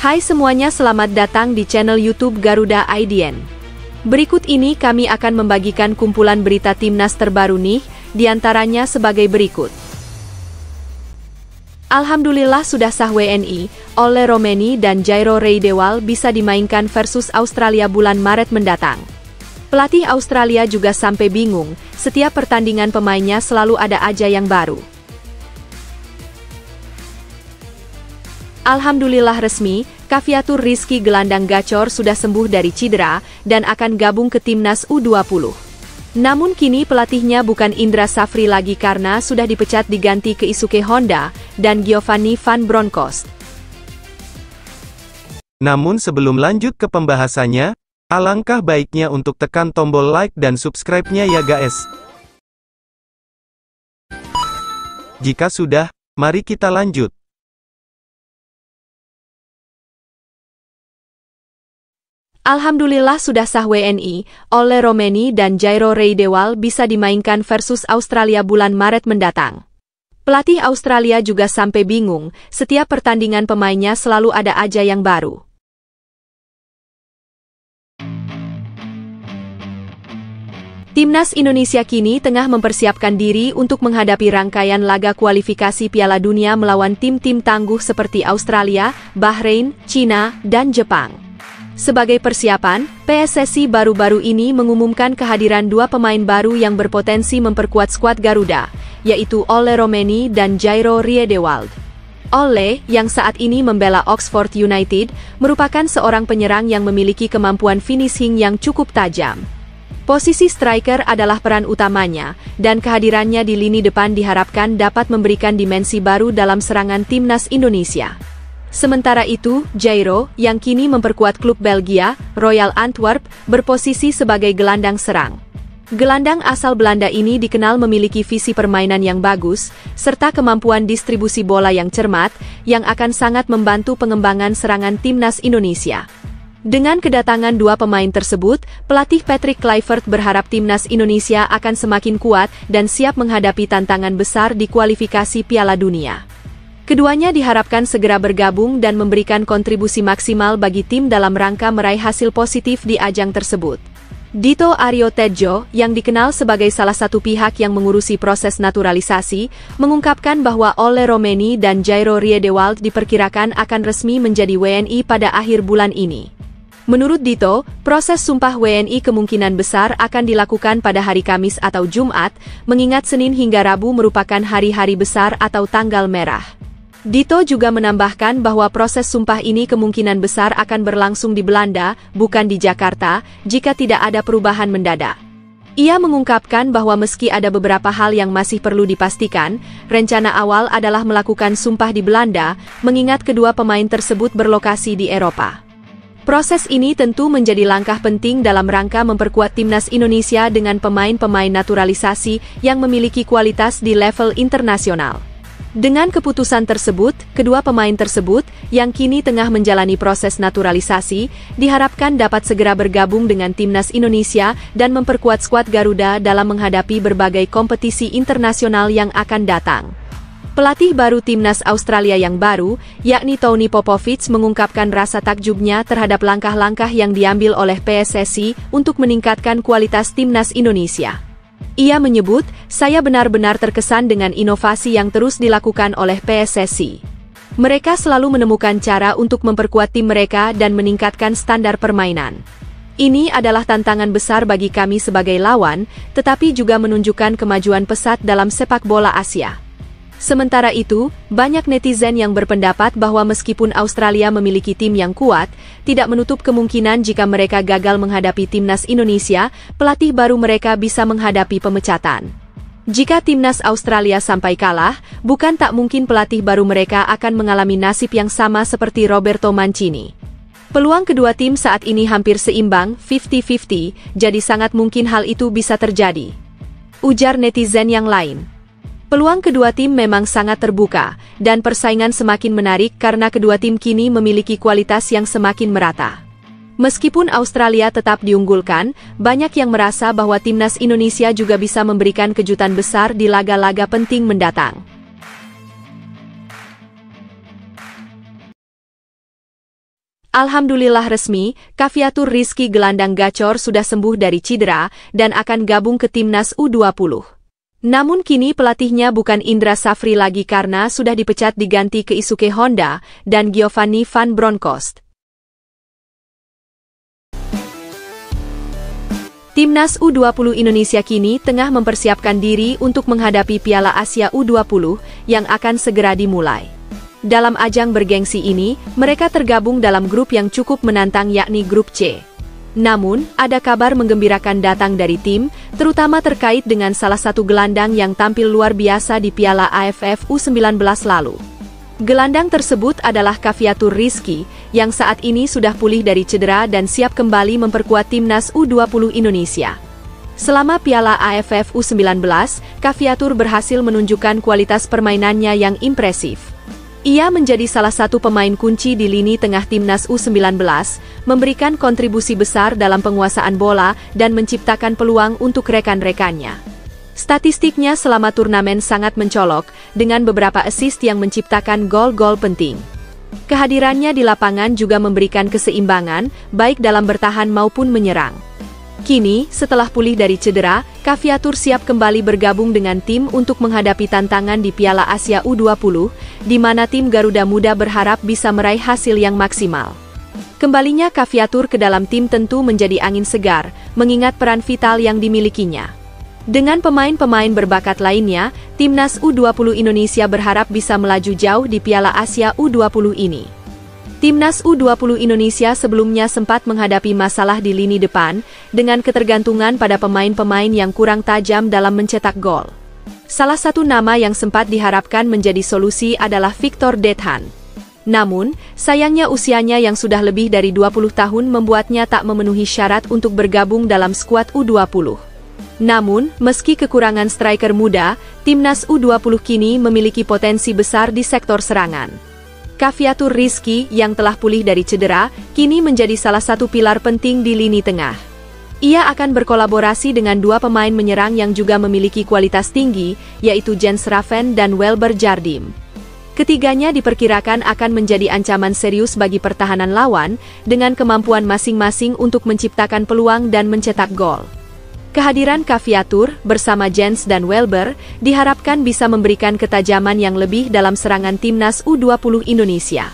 Hai semuanya, selamat datang di channel YouTube Garuda IDN. Berikut ini kami akan membagikan kumpulan berita timnas terbaru nih, diantaranya sebagai berikut. Alhamdulillah sudah sah WNI, Ole Romeni dan Jairo Riedewald bisa dimainkan versus Australia bulan Maret mendatang. Pelatih Australia juga sampai bingung, setiap pertandingan pemainnya selalu ada aja yang baru. Alhamdulillah resmi, Cafiatur Rizky gelandang gacor sudah sembuh dari cedera dan akan gabung ke timnas U20. Namun kini pelatihnya bukan Indra Safri lagi karena sudah dipecat diganti Keisuke Honda dan Giovanni Van Bronckhorst. Namun sebelum lanjut ke pembahasannya, alangkah baiknya untuk tekan tombol like dan subscribe-nya ya guys. Jika sudah, mari kita lanjut. Alhamdulillah sudah sah WNI, Ole Romeni dan Jairo Riedewald bisa dimainkan versus Australia bulan Maret mendatang. Pelatih Australia juga sampai bingung, setiap pertandingan pemainnya selalu ada aja yang baru. Timnas Indonesia kini tengah mempersiapkan diri untuk menghadapi rangkaian laga kualifikasi Piala Dunia melawan tim-tim tangguh seperti Australia, Bahrain, Cina, dan Jepang. Sebagai persiapan, PSSI baru-baru ini mengumumkan kehadiran dua pemain baru yang berpotensi memperkuat skuad Garuda, yaitu Ole Romeni dan Jairo Riedewald. Ole, yang saat ini membela Oxford United, merupakan seorang penyerang yang memiliki kemampuan finishing yang cukup tajam. Posisi striker adalah peran utamanya, dan kehadirannya di lini depan diharapkan dapat memberikan dimensi baru dalam serangan timnas Indonesia. Sementara itu, Jairo, yang kini memperkuat klub Belgia, Royal Antwerp, berposisi sebagai gelandang serang. Gelandang asal Belanda ini dikenal memiliki visi permainan yang bagus, serta kemampuan distribusi bola yang cermat, yang akan sangat membantu pengembangan serangan timnas Indonesia. Dengan kedatangan dua pemain tersebut, pelatih Patrick Kluivert berharap timnas Indonesia akan semakin kuat dan siap menghadapi tantangan besar di kualifikasi Piala Dunia. Keduanya diharapkan segera bergabung dan memberikan kontribusi maksimal bagi tim dalam rangka meraih hasil positif di ajang tersebut. Dito Aryo Tejo, yang dikenal sebagai salah satu pihak yang mengurusi proses naturalisasi, mengungkapkan bahwa Ole Romeni dan Jairo Riedewald diperkirakan akan resmi menjadi WNI pada akhir bulan ini. Menurut Dito, proses sumpah WNI kemungkinan besar akan dilakukan pada hari Kamis atau Jumat, mengingat Senin hingga Rabu merupakan hari-hari besar atau tanggal merah. Dito juga menambahkan bahwa proses sumpah ini kemungkinan besar akan berlangsung di Belanda, bukan di Jakarta, jika tidak ada perubahan mendadak. Ia mengungkapkan bahwa meski ada beberapa hal yang masih perlu dipastikan, rencana awal adalah melakukan sumpah di Belanda, mengingat kedua pemain tersebut berlokasi di Eropa. Proses ini tentu menjadi langkah penting dalam rangka memperkuat timnas Indonesia dengan pemain-pemain naturalisasi yang memiliki kualitas di level internasional. Dengan keputusan tersebut, kedua pemain tersebut, yang kini tengah menjalani proses naturalisasi, diharapkan dapat segera bergabung dengan timnas Indonesia dan memperkuat skuad Garuda dalam menghadapi berbagai kompetisi internasional yang akan datang. Pelatih baru timnas Australia yang baru, yakni Tony Popovic, mengungkapkan rasa takjubnya terhadap langkah-langkah yang diambil oleh PSSI untuk meningkatkan kualitas timnas Indonesia. Ia menyebut, "Saya benar-benar terkesan dengan inovasi yang terus dilakukan oleh PSSI. Mereka selalu menemukan cara untuk memperkuat tim mereka dan meningkatkan standar permainan. Ini adalah tantangan besar bagi kami sebagai lawan, tetapi juga menunjukkan kemajuan pesat dalam sepak bola Asia." Sementara itu, banyak netizen yang berpendapat bahwa meskipun Australia memiliki tim yang kuat, tidak menutup kemungkinan jika mereka gagal menghadapi timnas Indonesia, pelatih baru mereka bisa menghadapi pemecatan. Jika timnas Australia sampai kalah, bukan tak mungkin pelatih baru mereka akan mengalami nasib yang sama seperti Roberto Mancini. Peluang kedua tim saat ini hampir seimbang, 50-50, jadi sangat mungkin hal itu bisa terjadi, ujar netizen yang lain. Peluang kedua tim memang sangat terbuka, dan persaingan semakin menarik karena kedua tim kini memiliki kualitas yang semakin merata. Meskipun Australia tetap diunggulkan, banyak yang merasa bahwa timnas Indonesia juga bisa memberikan kejutan besar di laga-laga penting mendatang. Alhamdulillah resmi, Cafiatur Rizky gelandang gacor sudah sembuh dari cedera dan akan gabung ke timnas U20. Namun kini pelatihnya bukan Indra Safri lagi karena sudah dipecat diganti Keisuke Honda dan Giovanni van Bronckhorst. Timnas U20 Indonesia kini tengah mempersiapkan diri untuk menghadapi Piala Asia U20 yang akan segera dimulai. Dalam ajang bergengsi ini, mereka tergabung dalam grup yang cukup menantang yakni grup C. Namun, ada kabar menggembirakan datang dari tim, terutama terkait dengan salah satu gelandang yang tampil luar biasa di Piala AFF U19 lalu. Gelandang tersebut adalah Cafiatur Rizky, yang saat ini sudah pulih dari cedera dan siap kembali memperkuat timnas U20 Indonesia. Selama Piala AFF U19, Cafiatur berhasil menunjukkan kualitas permainannya yang impresif. Ia menjadi salah satu pemain kunci di lini tengah timnas U19, memberikan kontribusi besar dalam penguasaan bola dan menciptakan peluang untuk rekan-rekannya. Statistiknya selama turnamen sangat mencolok, dengan beberapa assist yang menciptakan gol-gol penting. Kehadirannya di lapangan juga memberikan keseimbangan, baik dalam bertahan maupun menyerang. Kini, setelah pulih dari cedera, Cafiatur siap kembali bergabung dengan tim untuk menghadapi tantangan di Piala Asia U20, di mana tim Garuda Muda berharap bisa meraih hasil yang maksimal. Kembalinya Cafiatur ke dalam tim tentu menjadi angin segar, mengingat peran vital yang dimilikinya. Dengan pemain-pemain berbakat lainnya, timnas U20 Indonesia berharap bisa melaju jauh di Piala Asia U20 ini. Timnas U20 Indonesia sebelumnya sempat menghadapi masalah di lini depan, dengan ketergantungan pada pemain-pemain yang kurang tajam dalam mencetak gol. Salah satu nama yang sempat diharapkan menjadi solusi adalah Victor Dethan. Namun, sayangnya usianya yang sudah lebih dari 20 tahun membuatnya tak memenuhi syarat untuk bergabung dalam skuad U20. Namun, meski kekurangan striker muda, timnas U20 kini memiliki potensi besar di sektor serangan. Cafiatur Rizky yang telah pulih dari cedera, kini menjadi salah satu pilar penting di lini tengah. Ia akan berkolaborasi dengan dua pemain menyerang yang juga memiliki kualitas tinggi, yaitu Jens Raven dan Welber Jardim. Ketiganya diperkirakan akan menjadi ancaman serius bagi pertahanan lawan, dengan kemampuan masing-masing untuk menciptakan peluang dan mencetak gol. Kehadiran Cafiatur bersama Jens dan Welber diharapkan bisa memberikan ketajaman yang lebih dalam serangan timnas U20 Indonesia.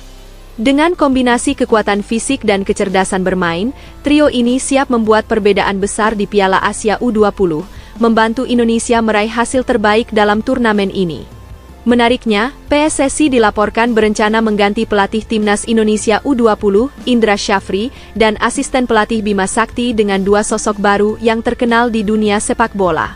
Dengan kombinasi kekuatan fisik dan kecerdasan bermain, trio ini siap membuat perbedaan besar di Piala Asia U20, membantu Indonesia meraih hasil terbaik dalam turnamen ini. Menariknya, PSSI dilaporkan berencana mengganti pelatih timnas Indonesia U20, Indra Safri, dan asisten pelatih Bima Sakti dengan dua sosok baru yang terkenal di dunia sepak bola.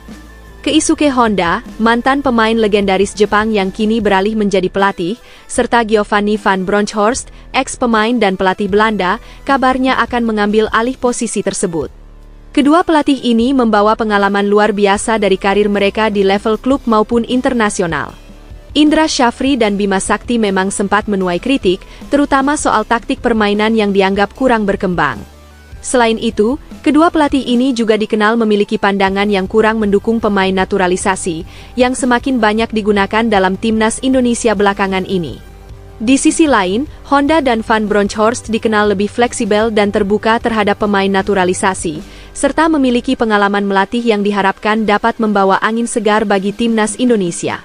Keisuke Honda, mantan pemain legendaris Jepang yang kini beralih menjadi pelatih, serta Giovanni van Bronckhorst, ex-pemain dan pelatih Belanda, kabarnya akan mengambil alih posisi tersebut. Kedua pelatih ini membawa pengalaman luar biasa dari karir mereka di level klub maupun internasional. Indra Safri dan Bima Sakti memang sempat menuai kritik, terutama soal taktik permainan yang dianggap kurang berkembang. Selain itu, kedua pelatih ini juga dikenal memiliki pandangan yang kurang mendukung pemain naturalisasi, yang semakin banyak digunakan dalam timnas Indonesia belakangan ini. Di sisi lain, Honda dan van Bronckhorst dikenal lebih fleksibel dan terbuka terhadap pemain naturalisasi, serta memiliki pengalaman melatih yang diharapkan dapat membawa angin segar bagi timnas Indonesia.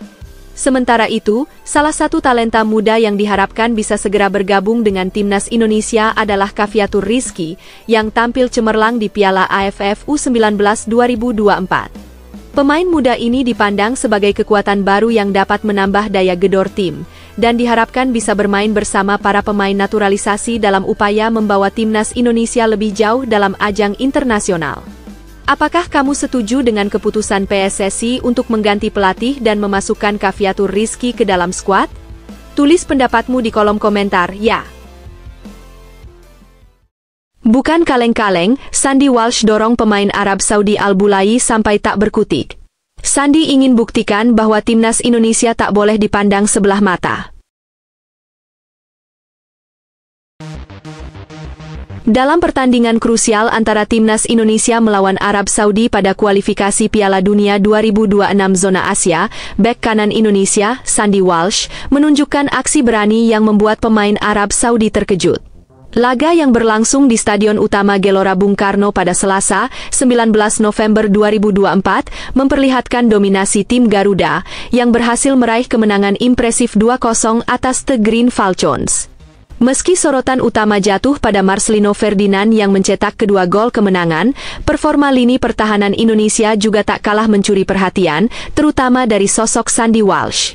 Sementara itu, salah satu talenta muda yang diharapkan bisa segera bergabung dengan timnas Indonesia adalah Cafiatur Rizky, yang tampil cemerlang di Piala AFF U19 2024. Pemain muda ini dipandang sebagai kekuatan baru yang dapat menambah daya gedor tim, dan diharapkan bisa bermain bersama para pemain naturalisasi dalam upaya membawa timnas Indonesia lebih jauh dalam ajang internasional. Apakah kamu setuju dengan keputusan PSSI untuk mengganti pelatih dan memasukkan Cafiatur Rizky ke dalam skuad? Tulis pendapatmu di kolom komentar, ya. Bukan kaleng-kaleng, Sandy Walsh dorong pemain Arab Saudi Al-Bulai sampai tak berkutik. Sandy ingin buktikan bahwa timnas Indonesia tak boleh dipandang sebelah mata. Dalam pertandingan krusial antara timnas Indonesia melawan Arab Saudi pada kualifikasi Piala Dunia 2026 zona Asia, bek kanan Indonesia, Sandy Walsh, menunjukkan aksi berani yang membuat pemain Arab Saudi terkejut. Laga yang berlangsung di Stadion Utama Gelora Bung Karno pada Selasa, 19 November 2024, memperlihatkan dominasi tim Garuda yang berhasil meraih kemenangan impresif 2-0 atas The Green Falcons. Meski sorotan utama jatuh pada Marcelino Ferdinand yang mencetak kedua gol kemenangan, performa lini pertahanan Indonesia juga tak kalah mencuri perhatian, terutama dari sosok Sandy Walsh.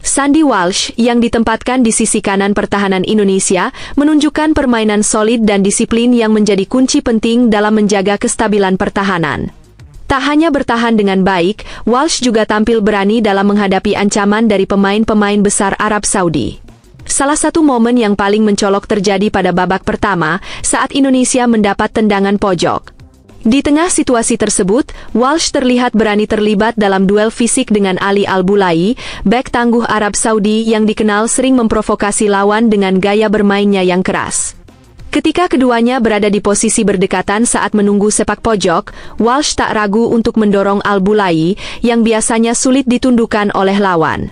Sandy Walsh, yang ditempatkan di sisi kanan pertahanan Indonesia, menunjukkan permainan solid dan disiplin yang menjadi kunci penting dalam menjaga kestabilan pertahanan. Tak hanya bertahan dengan baik, Walsh juga tampil berani dalam menghadapi ancaman dari pemain-pemain besar Arab Saudi. Salah satu momen yang paling mencolok terjadi pada babak pertama, saat Indonesia mendapat tendangan pojok. Di tengah situasi tersebut, Walsh terlihat berani terlibat dalam duel fisik dengan Ali Al-Bulai, bek tangguh Arab Saudi yang dikenal sering memprovokasi lawan dengan gaya bermainnya yang keras. Ketika keduanya berada di posisi berdekatan saat menunggu sepak pojok, Walsh tak ragu untuk mendorong Al-Bulai, yang biasanya sulit ditundukkan oleh lawan.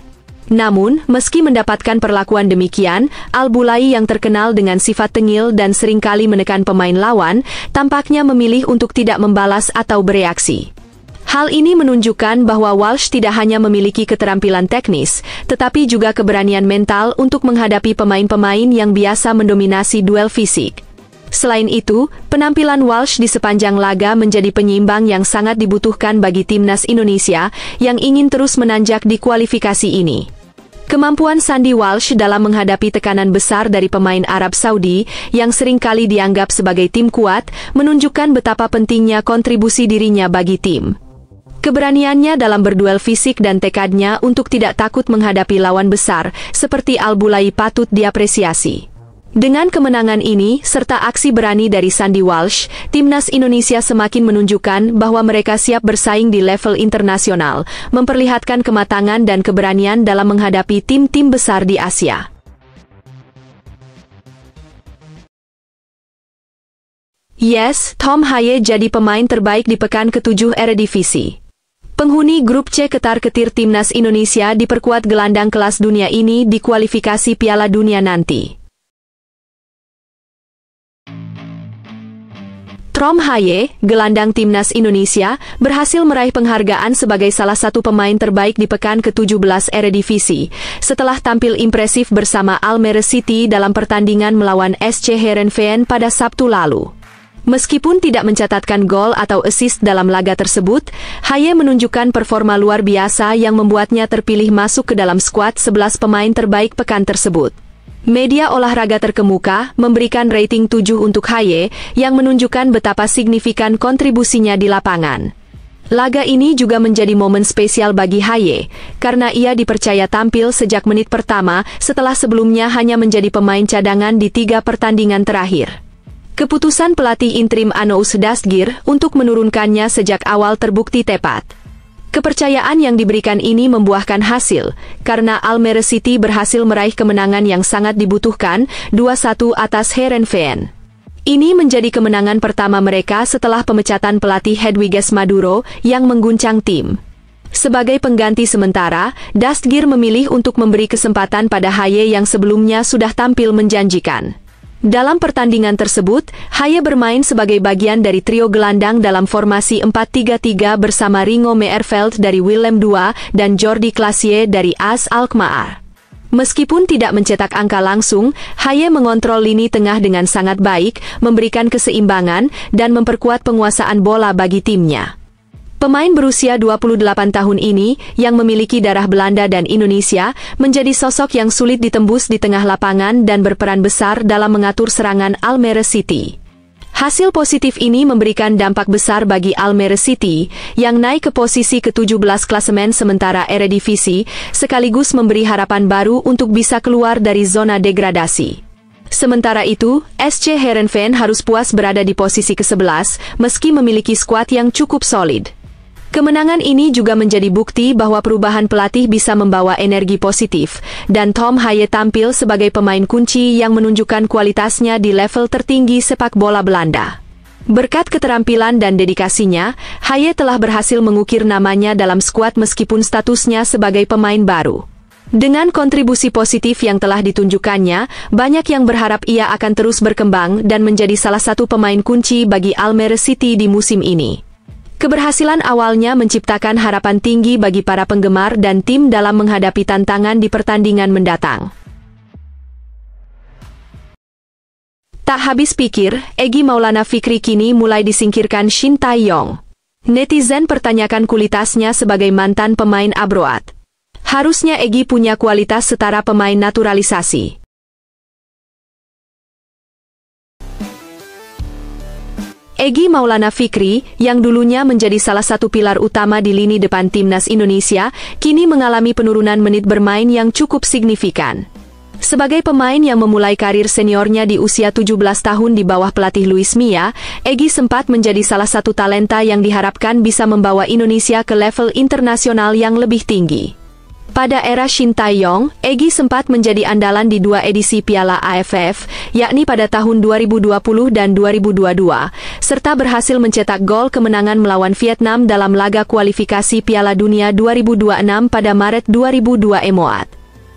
Namun, meski mendapatkan perlakuan demikian, Al-Bulai yang terkenal dengan sifat tengil dan seringkali menekan pemain lawan, tampaknya memilih untuk tidak membalas atau bereaksi. Hal ini menunjukkan bahwa Walsh tidak hanya memiliki keterampilan teknis, tetapi juga keberanian mental untuk menghadapi pemain-pemain yang biasa mendominasi duel fisik. Selain itu, penampilan Walsh di sepanjang laga menjadi penyeimbang yang sangat dibutuhkan bagi timnas Indonesia yang ingin terus menanjak di kualifikasi ini. Kemampuan Sandy Walsh dalam menghadapi tekanan besar dari pemain Arab Saudi yang seringkali dianggap sebagai tim kuat menunjukkan betapa pentingnya kontribusi dirinya bagi tim. Keberaniannya dalam berduel fisik dan tekadnya untuk tidak takut menghadapi lawan besar seperti Al-Bulai patut diapresiasi. Dengan kemenangan ini, serta aksi berani dari Sandy Walsh, timnas Indonesia semakin menunjukkan bahwa mereka siap bersaing di level internasional, memperlihatkan kematangan dan keberanian dalam menghadapi tim-tim besar di Asia. Yes, Tom Haye jadi pemain terbaik di pekan ke-7 Eredivisie. Penghuni grup C ketar-ketir timnas Indonesia diperkuat gelandang kelas dunia ini di kualifikasi Piala Dunia nanti. Tom Haye, gelandang timnas Indonesia, berhasil meraih penghargaan sebagai salah satu pemain terbaik di pekan ke-17 Eredivisie, setelah tampil impresif bersama Almere City dalam pertandingan melawan SC Heerenveen pada Sabtu lalu. Meskipun tidak mencatatkan gol atau assist dalam laga tersebut, Haye menunjukkan performa luar biasa yang membuatnya terpilih masuk ke dalam skuad 11 pemain terbaik pekan tersebut. Media olahraga terkemuka memberikan rating 7 untuk Haye yang menunjukkan betapa signifikan kontribusinya di lapangan. Laga ini juga menjadi momen spesial bagi Haye, karena ia dipercaya tampil sejak menit pertama setelah sebelumnya hanya menjadi pemain cadangan di 3 pertandingan terakhir. Keputusan pelatih interim Anoush Dastgir untuk menurunkannya sejak awal terbukti tepat. Kepercayaan yang diberikan ini membuahkan hasil, karena Almere City berhasil meraih kemenangan yang sangat dibutuhkan, 2-1 atas Heerenveen. Ini menjadi kemenangan pertama mereka setelah pemecatan pelatih Hedwiges Maduro yang mengguncang tim. Sebagai pengganti sementara, Dastgir memilih untuk memberi kesempatan pada Haye yang sebelumnya sudah tampil menjanjikan. Dalam pertandingan tersebut, Haye bermain sebagai bagian dari trio gelandang dalam formasi 4-3-3 bersama Ringo Meerveld dari Willem II dan Jordi Clasie dari AS Alkmaar. Meskipun tidak mencetak angka langsung, Haye mengontrol lini tengah dengan sangat baik, memberikan keseimbangan, dan memperkuat penguasaan bola bagi timnya. Pemain berusia 28 tahun ini, yang memiliki darah Belanda dan Indonesia, menjadi sosok yang sulit ditembus di tengah lapangan dan berperan besar dalam mengatur serangan Almere City. Hasil positif ini memberikan dampak besar bagi Almere City, yang naik ke posisi ke-17 klasemen sementara Eredivisie, sekaligus memberi harapan baru untuk bisa keluar dari zona degradasi. Sementara itu, SC Heerenveen harus puas berada di posisi ke-11, meski memiliki skuad yang cukup solid. Kemenangan ini juga menjadi bukti bahwa perubahan pelatih bisa membawa energi positif, dan Tom Haye tampil sebagai pemain kunci yang menunjukkan kualitasnya di level tertinggi sepak bola Belanda. Berkat keterampilan dan dedikasinya, Haye telah berhasil mengukir namanya dalam skuad meskipun statusnya sebagai pemain baru. Dengan kontribusi positif yang telah ditunjukkannya, banyak yang berharap ia akan terus berkembang dan menjadi salah satu pemain kunci bagi Almere City di musim ini. Keberhasilan awalnya menciptakan harapan tinggi bagi para penggemar dan tim dalam menghadapi tantangan di pertandingan mendatang. Tak habis pikir, Egy Maulana Fikri kini mulai disingkirkan Shin Tae-yong. Netizen pertanyakan kualitasnya sebagai mantan pemain abroad. Harusnya Egy punya kualitas setara pemain naturalisasi. Egy Maulana Fikri, yang dulunya menjadi salah satu pilar utama di lini depan timnas Indonesia, kini mengalami penurunan menit bermain yang cukup signifikan. Sebagai pemain yang memulai karir seniornya di usia 17 tahun di bawah pelatih Luis Milla, Egy sempat menjadi salah satu talenta yang diharapkan bisa membawa Indonesia ke level internasional yang lebih tinggi. Pada era Shin Tae-yong, Egy sempat menjadi andalan di 2 edisi Piala AFF, yakni pada tahun 2020 dan 2022, serta berhasil mencetak gol kemenangan melawan Vietnam dalam laga kualifikasi Piala Dunia 2026 pada Maret 2002 Emoat.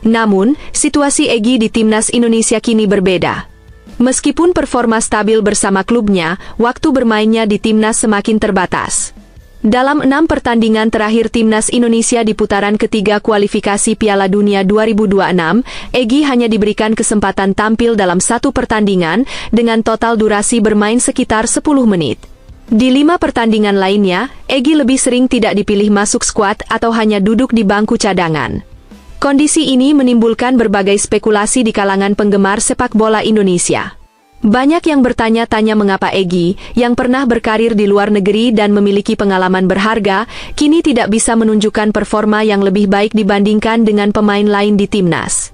Namun, situasi Egy di timnas Indonesia kini berbeda. Meskipun performa stabil bersama klubnya, waktu bermainnya di timnas semakin terbatas. Dalam 6 pertandingan terakhir timnas Indonesia di putaran ketiga kualifikasi Piala Dunia 2026, Egy hanya diberikan kesempatan tampil dalam 1 pertandingan dengan total durasi bermain sekitar 10 menit. Di 5 pertandingan lainnya, Egy lebih sering tidak dipilih masuk skuad atau hanya duduk di bangku cadangan. Kondisi ini menimbulkan berbagai spekulasi di kalangan penggemar sepak bola Indonesia. Banyak yang bertanya-tanya mengapa Egy, yang pernah berkarir di luar negeri dan memiliki pengalaman berharga, kini tidak bisa menunjukkan performa yang lebih baik dibandingkan dengan pemain lain di timnas.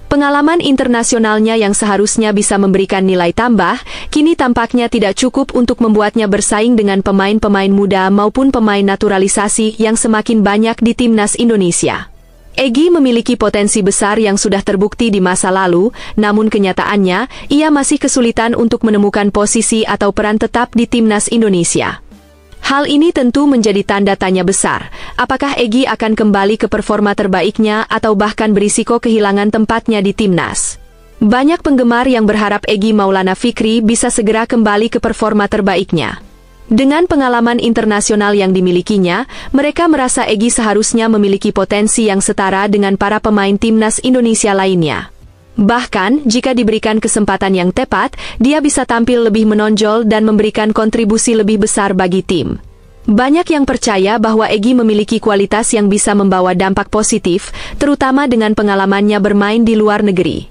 Pengalaman internasionalnya yang seharusnya bisa memberikan nilai tambah, kini tampaknya tidak cukup untuk membuatnya bersaing dengan pemain-pemain muda maupun pemain naturalisasi yang semakin banyak di timnas Indonesia. Egy memiliki potensi besar yang sudah terbukti di masa lalu, namun kenyataannya, ia masih kesulitan untuk menemukan posisi atau peran tetap di timnas Indonesia. Hal ini tentu menjadi tanda tanya besar, apakah Egy akan kembali ke performa terbaiknya atau bahkan berisiko kehilangan tempatnya di timnas. Banyak penggemar yang berharap Egy Maulana Fikri bisa segera kembali ke performa terbaiknya. Dengan pengalaman internasional yang dimilikinya, mereka merasa Egy seharusnya memiliki potensi yang setara dengan para pemain timnas Indonesia lainnya. Bahkan, jika diberikan kesempatan yang tepat, dia bisa tampil lebih menonjol dan memberikan kontribusi lebih besar bagi tim. Banyak yang percaya bahwa Egy memiliki kualitas yang bisa membawa dampak positif, terutama dengan pengalamannya bermain di luar negeri.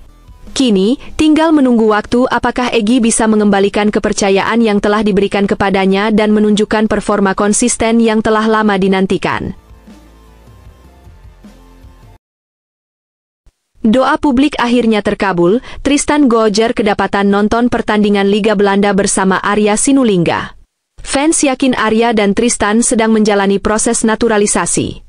Kini, tinggal menunggu waktu apakah Egy bisa mengembalikan kepercayaan yang telah diberikan kepadanya dan menunjukkan performa konsisten yang telah lama dinantikan. Doa publik akhirnya terkabul, Tristan Goejjer kedapatan nonton pertandingan Liga Belanda bersama Arya Sinulinga. Fans yakin Arya dan Tristan sedang menjalani proses naturalisasi.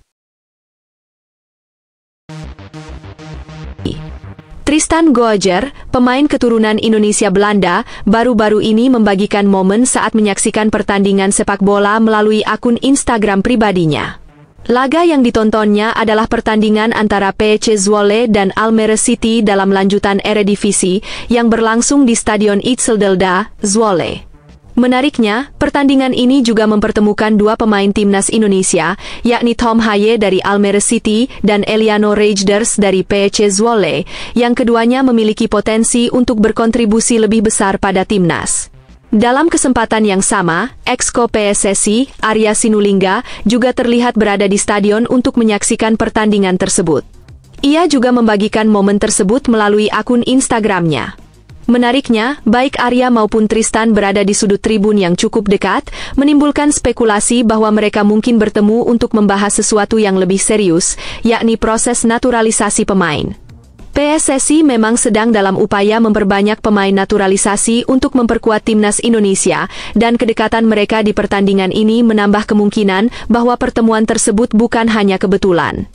Tristan Goejjer, pemain keturunan Indonesia-Belanda, baru-baru ini membagikan momen saat menyaksikan pertandingan sepak bola melalui akun Instagram pribadinya. Laga yang ditontonnya adalah pertandingan antara PSC Zwolle dan Almere City dalam lanjutan Eredivisie yang berlangsung di Stadion Itselde, Zwolle. Menariknya, pertandingan ini juga mempertemukan 2 pemain timnas Indonesia, yakni Tom Haye dari Almere City dan Eliano Reijnders dari PSC Zwolle, yang keduanya memiliki potensi untuk berkontribusi lebih besar pada timnas. Dalam kesempatan yang sama, ex-ko PSSI, Arya Sinulinga, juga terlihat berada di stadion untuk menyaksikan pertandingan tersebut. Ia juga membagikan momen tersebut melalui akun Instagramnya. Menariknya, baik Arya maupun Tristan berada di sudut tribun yang cukup dekat, menimbulkan spekulasi bahwa mereka mungkin bertemu untuk membahas sesuatu yang lebih serius, yakni proses naturalisasi pemain. PSSI memang sedang dalam upaya memperbanyak pemain naturalisasi untuk memperkuat timnas Indonesia, dan kedekatan mereka di pertandingan ini menambah kemungkinan bahwa pertemuan tersebut bukan hanya kebetulan.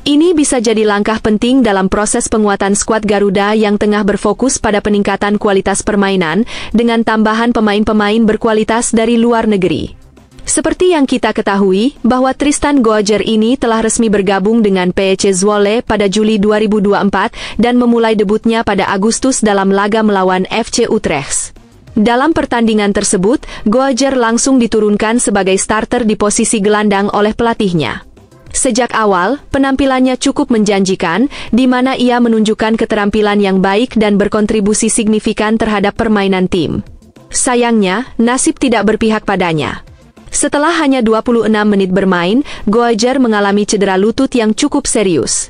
Ini bisa jadi langkah penting dalam proses penguatan skuad Garuda yang tengah berfokus pada peningkatan kualitas permainan dengan tambahan pemain-pemain berkualitas dari luar negeri. Seperti yang kita ketahui, bahwa Tristan Goajer ini telah resmi bergabung dengan PEC Zwolle pada Juli 2024 dan memulai debutnya pada Agustus dalam laga melawan FC Utrecht. Dalam pertandingan tersebut, Goajer langsung diturunkan sebagai starter di posisi gelandang oleh pelatihnya. Sejak awal, penampilannya cukup menjanjikan, di mana ia menunjukkan keterampilan yang baik dan berkontribusi signifikan terhadap permainan tim. Sayangnya, nasib tidak berpihak padanya. Setelah hanya 26 menit bermain, Goajer mengalami cedera lutut yang cukup serius.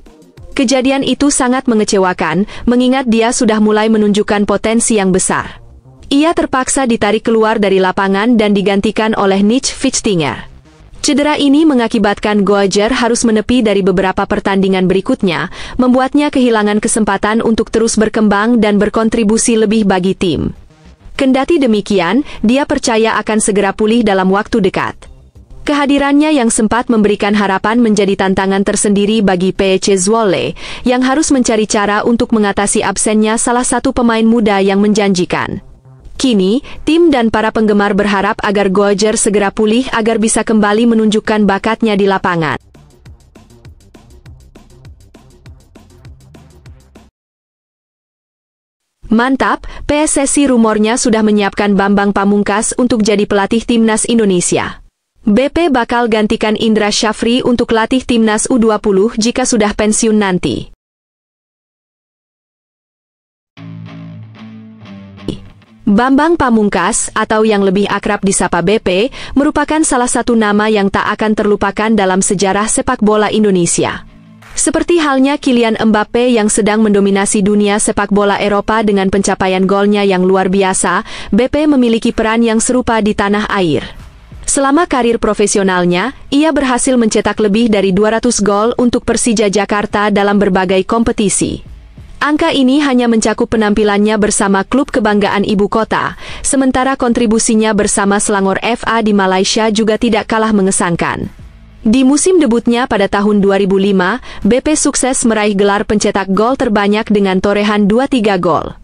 Kejadian itu sangat mengecewakan, mengingat dia sudah mulai menunjukkan potensi yang besar. Ia terpaksa ditarik keluar dari lapangan dan digantikan oleh Nick Fichtinger. Cedera ini mengakibatkan Goajer harus menepi dari beberapa pertandingan berikutnya, membuatnya kehilangan kesempatan untuk terus berkembang dan berkontribusi lebih bagi tim. Kendati demikian, dia percaya akan segera pulih dalam waktu dekat. Kehadirannya yang sempat memberikan harapan menjadi tantangan tersendiri bagi PEC Zwolle, yang harus mencari cara untuk mengatasi absennya salah satu pemain muda yang menjanjikan. Kini, tim dan para penggemar berharap agar Goajer segera pulih agar bisa kembali menunjukkan bakatnya di lapangan. Mantap, PSSI rumornya sudah menyiapkan Bambang Pamungkas untuk jadi pelatih Timnas Indonesia. BP bakal gantikan Indra Syafri untuk latih Timnas U20 jika sudah pensiun nanti. Bambang Pamungkas, atau yang lebih akrab disapa BP, merupakan salah satu nama yang tak akan terlupakan dalam sejarah sepak bola Indonesia. Seperti halnya Kylian Mbappe yang sedang mendominasi dunia sepak bola Eropa dengan pencapaian golnya yang luar biasa, BP memiliki peran yang serupa di tanah air. Selama karir profesionalnya, ia berhasil mencetak lebih dari 200 gol untuk Persija Jakarta dalam berbagai kompetisi. Angka ini hanya mencakup penampilannya bersama klub kebanggaan ibu kota, sementara kontribusinya bersama Selangor FA di Malaysia juga tidak kalah mengesankan. Di musim debutnya pada tahun 2005, BP sukses meraih gelar pencetak gol terbanyak dengan torehan 23 gol.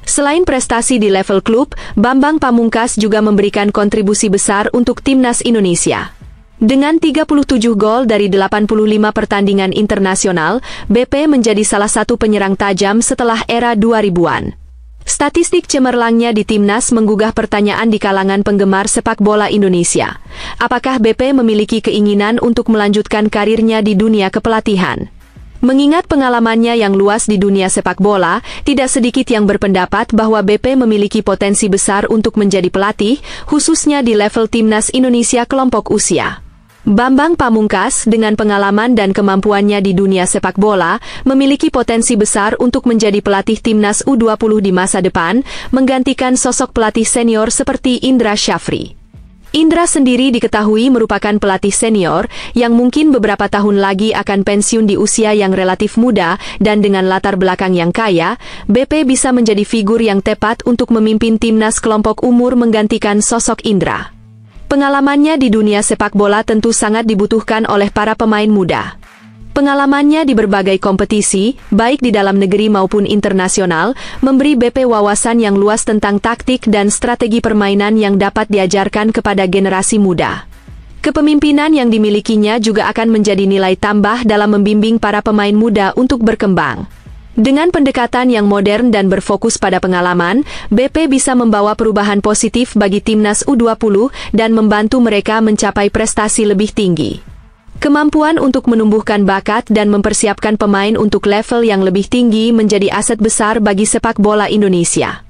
Selain prestasi di level klub, Bambang Pamungkas juga memberikan kontribusi besar untuk Timnas Indonesia. Dengan 37 gol dari 85 pertandingan internasional, BP menjadi salah satu penyerang tajam setelah era 2000-an. Statistik cemerlangnya di Timnas menggugah pertanyaan di kalangan penggemar sepak bola Indonesia. Apakah BP memiliki keinginan untuk melanjutkan karirnya di dunia kepelatihan? Mengingat pengalamannya yang luas di dunia sepak bola, tidak sedikit yang berpendapat bahwa BP memiliki potensi besar untuk menjadi pelatih, khususnya di level Timnas Indonesia kelompok usia. Bambang Pamungkas dengan pengalaman dan kemampuannya di dunia sepak bola memiliki potensi besar untuk menjadi pelatih Timnas U20 di masa depan, menggantikan sosok pelatih senior seperti Indra Syafri. Indra sendiri diketahui merupakan pelatih senior yang mungkin beberapa tahun lagi akan pensiun di usia yang relatif muda, dan dengan latar belakang yang kaya, BP bisa menjadi figur yang tepat untuk memimpin Timnas kelompok umur menggantikan sosok Indra. Pengalamannya di dunia sepak bola tentu sangat dibutuhkan oleh para pemain muda. Pengalamannya di berbagai kompetisi, baik di dalam negeri maupun internasional, memberi BP wawasan yang luas tentang taktik dan strategi permainan yang dapat diajarkan kepada generasi muda. Kepemimpinan yang dimilikinya juga akan menjadi nilai tambah dalam membimbing para pemain muda untuk berkembang. Dengan pendekatan yang modern dan berfokus pada pengalaman, BP bisa membawa perubahan positif bagi Timnas U20 dan membantu mereka mencapai prestasi lebih tinggi. Kemampuan untuk menumbuhkan bakat dan mempersiapkan pemain untuk level yang lebih tinggi menjadi aset besar bagi sepak bola Indonesia.